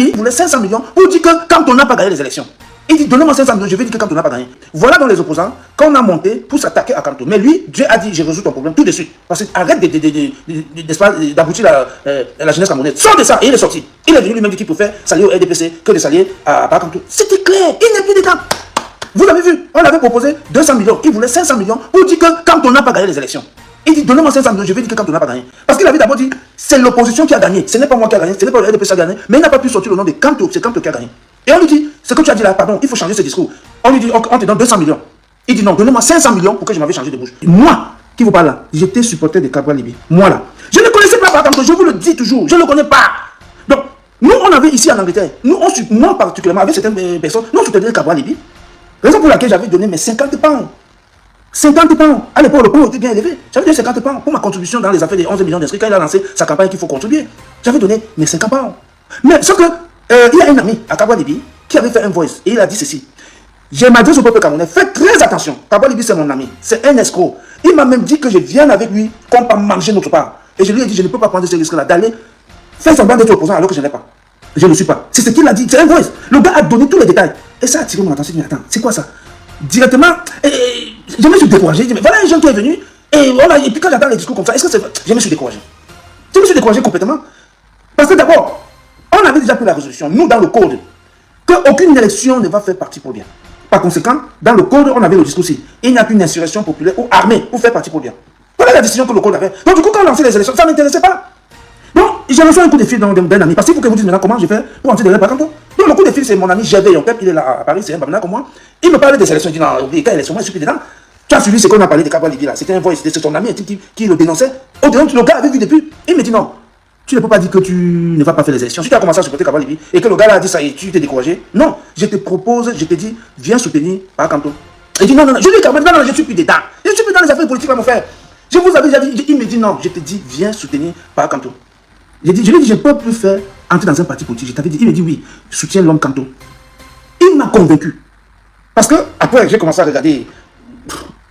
Libi voulait 500 millions pour dire que quand on n'a pas gagné les élections. Il dit, donnez-moi 500 millions, je vais dire que quand on n'a pas gagné. Voilà dans les opposants qu'on a monté pour s'attaquer à Kanto. Mais lui, Dieu a dit, je résous ton problème tout de suite. Parce que arrête d'aboutir la jeunesse camerounaise. Sors de ça. Et il est sorti. Il est venu lui-même dire qu'il pouvait s'allier au RDPC que de s'allier à Kanto. C'était clair. Il n'est plus dedans. Vous l'avez vu, on avait proposé 200 millions. Il voulait 500 millions pour dire que quand on n'a pas gagné les élections. Il dit, donnez-moi 500 millions, je vais dire que quand on n'a pas gagné. Parce qu'il avait d'abord dit, c'est l'opposition qui a gagné. Ce n'est pas moi qui a gagné, ce n'est pas le RDPC qui a gagné. Mais il n'a pas pu sortir le nom de Kanto, c'est Kanto qui a gagné. Et on lui dit, ce que tu as dit là, pardon, il faut changer ce discours. On lui dit, on te donne 200 millions. Il dit non, donnez-moi 500 millions pour que je m'avais changé de bouche. Moi, qui vous parle là, j'étais supporter de Kabwa Libi. Moi là. Je ne connaissais pas Kanto, je vous le dis toujours, je ne le connais pas. Donc, nous, on avait ici en Angleterre, moi particulièrement, avec certaines personnes, nous soutenaient Kabwa Libi. Raison pour laquelle j'avais donné mes 50 pounds. 50 pounds. À l'époque, le pound était bien élevé. J'avais donné 50 pounds pour ma contribution dans les affaires des 11 millions d'inscrits. Quand il a lancé sa campagne qu'il faut contribuer, j'avais donné mes 50 pounds. Mais sauf que, il y a un ami à Kabwa Libi qui avait fait un voice et il a dit ceci. Je m'adresse au peuple camerounais, faites très attention. Kabwa Libi, c'est mon ami, c'est un escroc. Il m'a même dit que je vienne avec lui, qu'on peut manger notre part. Et je lui ai dit, je ne peux pas prendre ce risque-là, d'aller faire semblant d'être opposant alors que je n'ai pas. Je ne suis pas. C'est ce qu'il a dit, c'est un voice. Le gars a donné tous les détails. Et ça a attiré mon attention. Attends, c'est quoi ça? Directement, je me suis découragé. Mais voilà un jeune qui est venu. Et puis quand j'entends les discours comme ça, est-ce que c'est vrai? Je me suis découragé. Je me suis découragé complètement. Parce que d'abord, on avait déjà pris la résolution, nous dans le code, qu'aucune élection ne va faire partie pour bien. Par conséquent, dans le code, on avait le discours aussi. Il n'y a qu'une insurrection populaire ou armée pour faire partie pour bien. Voilà la décision que le code avait. Donc du coup, quand on lançait les élections, ça ne m'intéressait pas. Donc, j'ai reçu un coup de fil d'un ami. Parce qu'il faut que vous disiez maintenant comment je fais pour entrer derrière par contre. Donc le coup de fil, c'est mon ami Gervais Yonkep, il est là à Paris, c'est un babana comme moi. Il me parlait des élections, il dit non, quand élection, moi je suis dedans. Tu as suivi ce qu'on a parlé de Kabwa Libi là. C'était un voice, c'était son ami qui le dénonçait. Au-delà, le gars avait vu depuis. Il me dit non. Tu ne peux pas dire que tu ne vas pas faire les élections. Si tu as commencé à supporter Kabwa Libi et que le gars là a dit ça et tu t'es découragé, non, je te propose, je te dis, viens soutenir par Kanto. Il dit non, je lui dis non, je ne suis plus dedans. Je ne suis plus dans les affaires politiques à mon frère. Je vous avais déjà dit, il me dit non, je te dis, viens soutenir par Kanto. Je lui ai dit, je ne peux plus faire entrer dans un parti politique. Je t'avais dit, il me dit oui, soutiens l'homme Kanto. Il m'a convaincu. Parce que après, j'ai commencé à regarder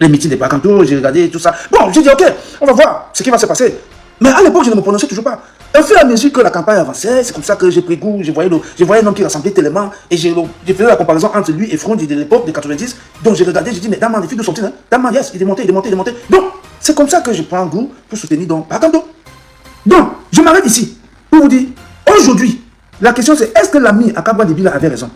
les meetings de par Kanto, j'ai regardé tout ça. Bon, j'ai dit, ok, on va voir ce qui va se passer. Mais à l'époque, je ne me prononçais toujours pas. Au fur et à mesure que la campagne avançait, c'est comme ça que j'ai pris goût, je voyais un homme qui rassemblait tellement, et je faisais la comparaison entre lui et Frondi de l'époque de 90. Donc j'ai regardé, j'ai dit, mais Daman, il fait de sortir, hein? Daman, yes, il est monté. Donc, c'est comme ça que je prends goût pour soutenir donc par Kanto. Donc, je m'arrête ici pour vous dire, aujourd'hui, la question c'est, est-ce que l'ami à Kabwa Libi avait raison?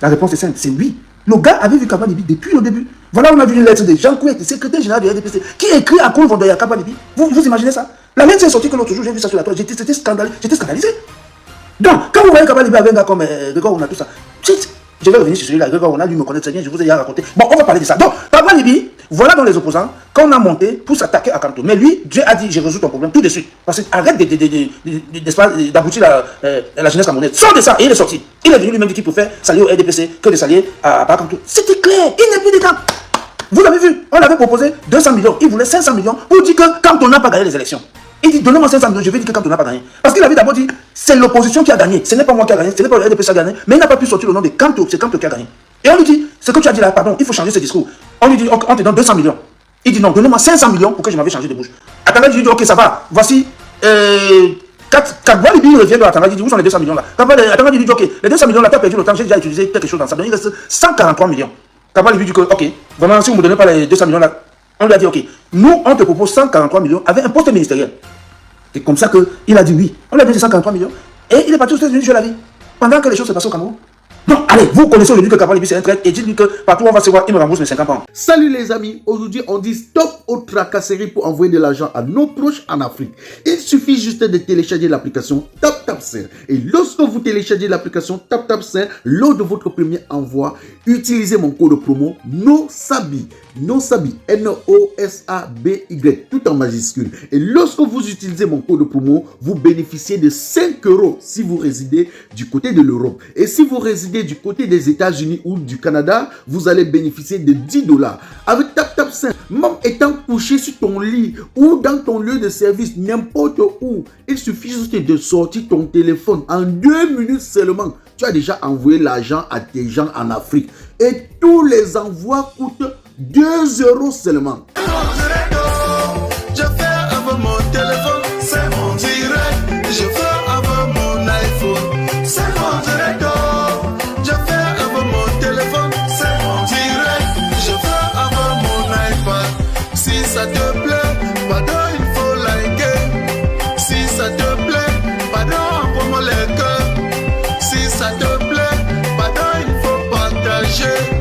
La réponse est simple, c'est oui. Le gars avait vu Kabwa Libi depuis le début. Voilà, on a vu une lettre de Jean Kouek, le secrétaire général du RDPC, qui écrit à Koul Vondoya Kabwa Libi. Vous imaginez ça? La lettre est sortie que l'autre jour, j'ai vu ça sur la toile, j'étais scandalisé. Donc, quand vous voyez Kabwa Libi avec un gars comme Grégoire, on a tout ça, je vais revenir sur celui-là, Grégoire, on a lui me connaît très bien, je vous ai déjà raconté. Bon, on va parler de ça. Donc, Kabwa Libi, voilà dans les opposants qu'on a monté pour s'attaquer à Kanto. Mais lui, Dieu a dit, je résous ton problème tout de suite. Parce que arrête d'aboutir la jeunesse camerounaise. Sors de ça. Et il est sorti. Il est venu lui-même dire qu'il pouvait s'allier au RDPC que de s'allier à Kanto. C'était clair. Il n'est plus dedans. Vous l'avez vu, on avait proposé 200 millions. Il voulait 500 millions pour dire que quand on n'a pas gagné les élections. Il dit, donnez-moi 500 millions, je vais dire que quand on n'a pas gagné. Parce qu'il avait d'abord dit, c'est l'opposition qui a gagné. Ce n'est pas moi qui a gagné, ce n'est pas le RDPC qui a gagné. Mais il n'a pas pu sortir le nom de Kanto, c'est Kanto qui a gagné. Et on lui dit, ce que tu as dit là, pardon, il faut changer ce discours. On lui dit, on te donne 200 millions. Il dit non, donnez-moi 500 millions pour que je m'avais changé de bouche. Atanga dit, ok, ça va, voici. Kabwa Libi revient de Atanga dit, où sont les 200 millions là? Atanga dit, ok, les 200 millions là, tu as perdu le temps, j'ai déjà utilisé quelque chose dans ça. Donc il reste 143 millions. Kabwa Libi dit, ok, vraiment, si vous ne me donnez pas les 200 millions là, on lui a dit, ok, nous, on te propose 143 millions avec un poste ministériel. C'est comme ça qu'il a dit oui. On lui a donné 143 millions et il est parti aux États-Unis sur la vie. Pendant que les choses se passent au Cameroun. Donc, allez, vous connaissez aujourd'hui que Kabwa Libi c'est un traître et dites-lui que partout où on va se voir, il me rembourse mes 50 ans. Salut les amis, aujourd'hui on dit stop aux tracasseries pour envoyer de l'argent à nos proches en Afrique. Il suffit juste de télécharger l'application TapTapSend. Et lorsque vous téléchargez l'application TapTapSend, lors de votre premier envoi, utilisez mon code promo NOSABI. NOSABI, N-O-S-A-B-Y, tout en majuscule. Et lorsque vous utilisez mon code promo, vous bénéficiez de 5 € si vous résidez du côté de l'Europe. Et si vous résidez du côté des États-Unis ou du Canada, vous allez bénéficier de 10 $. Avec TapTapSend, même étant couché sur ton lit ou dans ton lieu de service, n'importe où, il suffit juste de sortir ton téléphone en 2 minutes seulement. Tu as déjà envoyé l'argent à tes gens en Afrique. Et tous les envois coûtent 2 € seulement. Je fais avec mon téléphone, c'est mon direct. Je fais avec mon iPhone. Dieu.